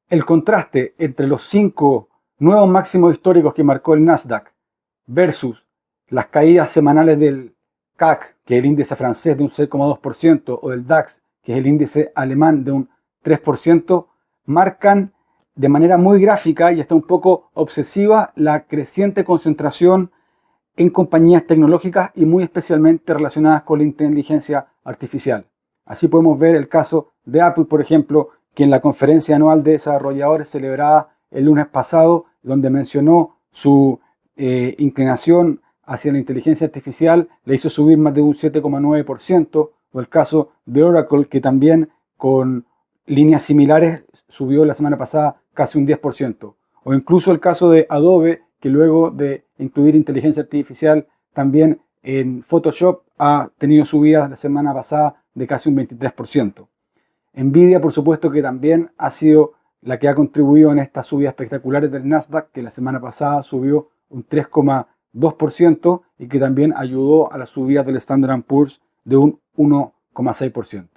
El contraste entre los 5 nuevos máximos históricos que marcó el Nasdaq versus las caídas semanales del CAC, que es el índice francés de un 6,2%, o del DAX, que es el índice alemán de un 3%, marcan de manera muy gráfica y hasta un poco obsesiva la creciente concentración en compañías tecnológicas y muy especialmente relacionadas con la inteligencia artificial. Así podemos ver el caso de Apple, por ejemplo, que en la conferencia anual de desarrolladores celebrada el lunes pasado, donde mencionó su inclinación hacia la inteligencia artificial, le hizo subir más de un 7,9%, o el caso de Oracle, que también con líneas similares subió la semana pasada casi un 10%, o incluso el caso de Adobe, que luego de incluir inteligencia artificial también en Photoshop ha tenido subidas la semana pasada de casi un 23%. Nvidia, por supuesto, que también ha sido la que ha contribuido en estas subidas espectaculares del Nasdaq, que la semana pasada subió un 3,2% y que también ayudó a las subidas del Standard & Poor's de un 1,6%.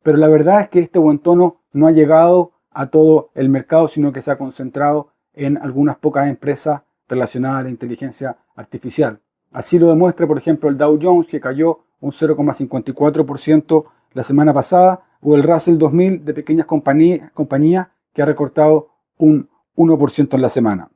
Pero la verdad es que este buen tono no ha llegado a todo el mercado, sino que se ha concentrado en algunas pocas empresas relacionadas a la inteligencia artificial. Así lo demuestra, por ejemplo, el Dow Jones, que cayó un 0,54% la semana pasada, o el Russell 2000 de pequeñas compañías que ha recortado un 1% en la semana.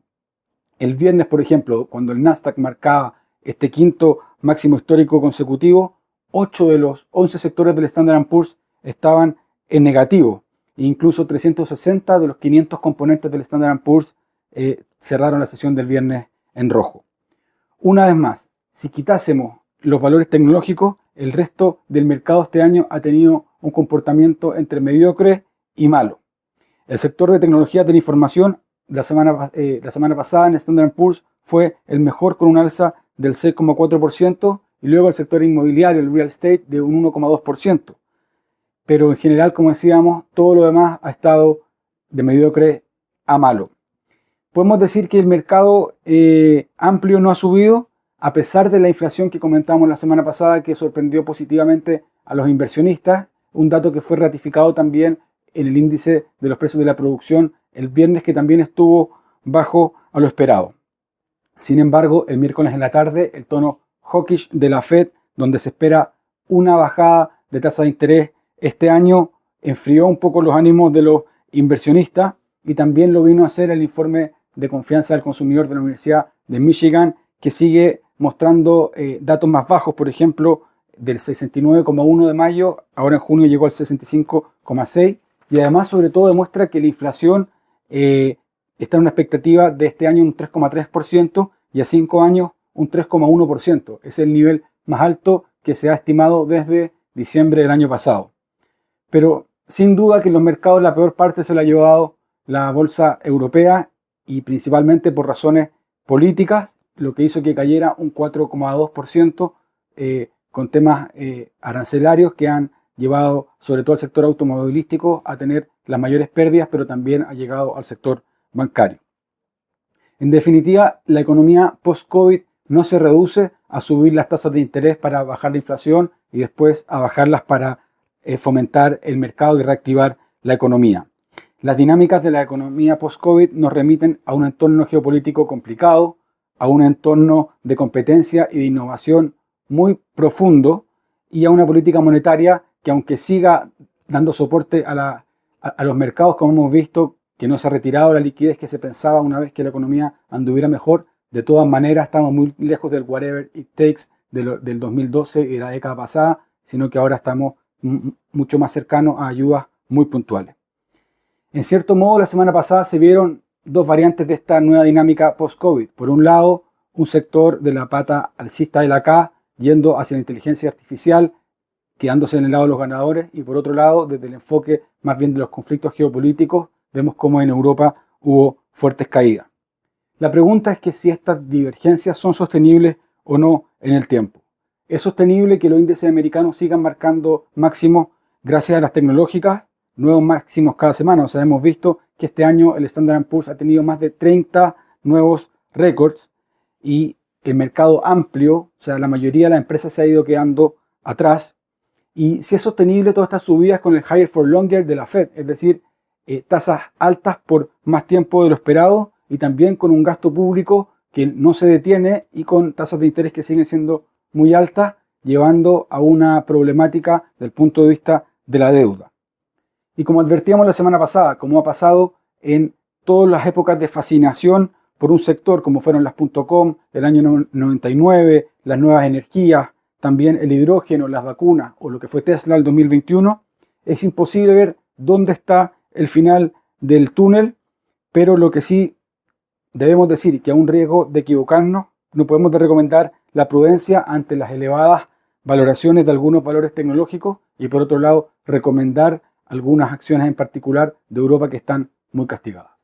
El viernes, por ejemplo, cuando el Nasdaq marcaba este quinto máximo histórico consecutivo, 8 de los 11 sectores del Standard & Poor's estaban en negativo. Incluso 360 de los 500 componentes del Standard & Poor's cerraron la sesión del viernes en rojo. Una vez más, si quitásemos los valores tecnológicos, el resto del mercado este año ha tenido un comportamiento entre mediocre y malo. El sector de tecnología de la información la semana pasada en Standard & Poor's fue el mejor, con un alza del 6,4%, y luego el sector inmobiliario, el real estate, de un 1,2%. Pero en general, como decíamos, todo lo demás ha estado de mediocre a malo. Podemos decir que el mercado amplio no ha subido, a pesar de la inflación que comentamos la semana pasada, que sorprendió positivamente a los inversionistas, un dato que fue ratificado también en el índice de los precios de la producción el viernes, que también estuvo bajo a lo esperado. Sin embargo, el miércoles en la tarde, el tono hawkish de la Fed, donde se espera una bajada de tasa de interés este año, enfrió un poco los ánimos de los inversionistas, y también lo vino a hacer el informe de confianza del consumidor de la Universidad de Michigan, que sigue mostrando datos más bajos. Por ejemplo, del 69,1 de mayo, ahora en junio llegó al 65,6, y además sobre todo demuestra que la inflación está en una expectativa de este año un 3,3% y a 5 años un 3,1%. Es el nivel más alto que se ha estimado desde diciembre del año pasado. Pero sin duda que en los mercados la peor parte se la ha llevado la bolsa europea, y principalmente por razones políticas, lo que hizo que cayera un 4,2% con temas arancelarios que han llevado sobre todo al sector automovilístico a tener las mayores pérdidas, pero también ha llegado al sector bancario. En definitiva, la economía post-COVID no se reduce a subir las tasas de interés para bajar la inflación y después a bajarlas para fomentar el mercado y reactivar la economía. Las dinámicas de la economía post-COVID nos remiten a un entorno geopolítico complicado, a un entorno de competencia y de innovación muy profundo, y a una política monetaria que, aunque siga dando soporte a los mercados, como hemos visto, que no se ha retirado la liquidez que se pensaba una vez que la economía anduviera mejor, de todas maneras estamos muy lejos del whatever it takes del 2012 y de la década pasada, sino que ahora estamos mucho más cercanos a ayudas muy puntuales. En cierto modo, la semana pasada se vieron dos variantes de esta nueva dinámica post-COVID. Por un lado, un sector de la pata alcista de la K yendo hacia la inteligencia artificial, quedándose en el lado de los ganadores, y por otro lado, desde el enfoque más bien de los conflictos geopolíticos, vemos cómo en Europa hubo fuertes caídas. La pregunta es que si estas divergencias son sostenibles o no en el tiempo. ¿Es sostenible que los índices americanos sigan marcando máximos gracias a las tecnológicas? Nuevos máximos cada semana. O sea, hemos visto que este año el Standard & Poor's ha tenido más de 30 nuevos récords, y el mercado amplio, o sea, la mayoría de las empresas se ha ido quedando atrás. Y si es sostenible todas estas subidas con el higher for longer de la Fed, es decir, tasas altas por más tiempo de lo esperado y también con un gasto público que no se detiene y con tasas de interés que siguen siendo muy altas, llevando a una problemática del punto de vista de la deuda. Y como advertíamos la semana pasada, como ha pasado en todas las épocas de fascinación por un sector, como fueron las .com, el año 99, las nuevas energías, también el hidrógeno, las vacunas o lo que fue Tesla el 2021, es imposible ver dónde está el final del túnel, pero lo que sí debemos decir que a un riesgo de equivocarnos, no podemos recomendar la prudencia ante las elevadas valoraciones de algunos valores tecnológicos y por otro lado recomendar algunas acciones en particular de Europa que están muy castigadas.